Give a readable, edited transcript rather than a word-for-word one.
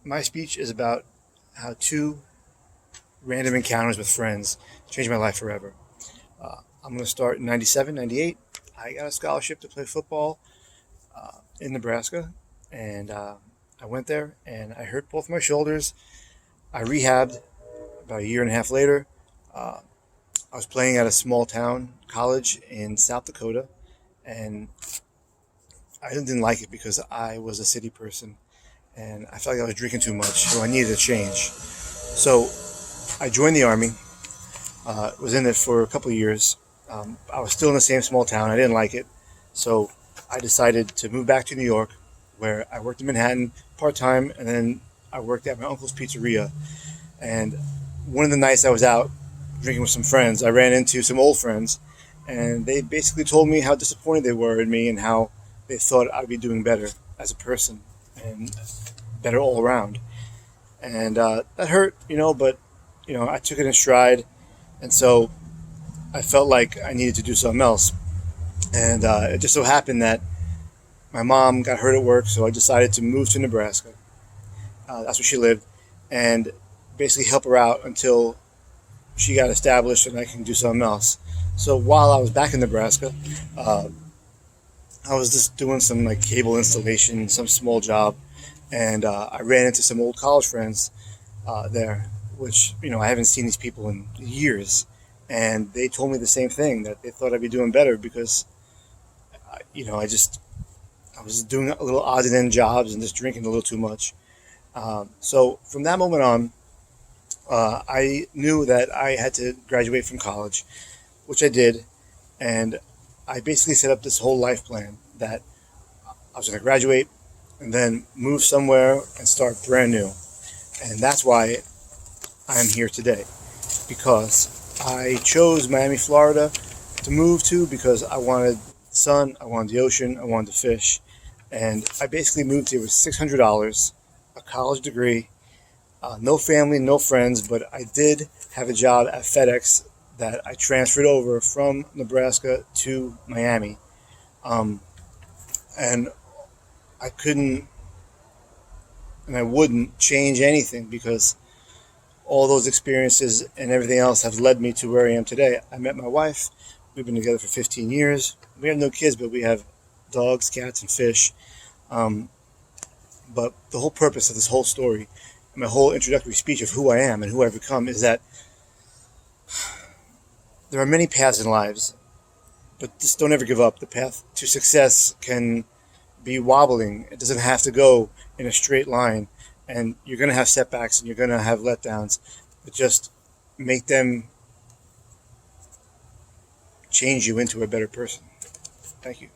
My speech is about how two random encounters with friends changed my life forever. I'm going to start in 97, 98. I got a scholarship to play football in Nebraska, and I went there and I hurt both my shoulders. I rehabbed about a year and a half later. Uh, I was playing at a small town college in South Dakota, and I didn't like it because I was a city person and I felt like I was drinking too much, so I needed a change. So I joined the Army, was in it for a couple of years. I was still in the same small town. I didn't like it. So I decided to move back to New York, where I worked in Manhattan part time, and then I worked at my uncle's pizzeria. And one of the nights I was out drinking with some friends, I ran into some old friends, and they basically told me how disappointed they were in me and how they thought I'd be doing better as a person and better all around. And that hurt, but I took it in stride, and so I felt like I needed to do something else. And it just so happened that my mom got hurt at work, so I decided to move to Nebraska. That's where she lived, and basically help her out until she got established and I can do something else. So while I was back in Nebraska, I was just doing some like cable installation, some small job, and I ran into some old college friends there, which I haven't seen these people in years, and they told me the same thing, that they thought I'd be doing better because I was doing a little odds and end jobs and just drinking a little too much. So from that moment on, I knew that I had to graduate from college, which I did, and I basically set up this whole life plan that I was going to graduate and then move somewhere and start brand new. And that's why I am here today, because I chose Miami, Florida to move to because I wanted the sun, I wanted the ocean, I wanted to fish. And I basically moved here with $600, a college degree, no family, no friends, but I did have a job at FedEx that I transferred over from Nebraska to Miami. And I couldn't and I wouldn't change anything because all those experiences and everything else have led me to where I am today. I met my wife. We've been together for 15 years. We have no kids, but we have dogs, cats, and fish. Um, but the whole purpose of this whole story, my whole introductory speech of who I am and who I've become, is that there are many paths in lives, but just don't ever give up. The path to success can be wobbling. It doesn't have to go in a straight line. And you're going to have setbacks and you're going to have letdowns, but just make them change you into a better person. Thank you.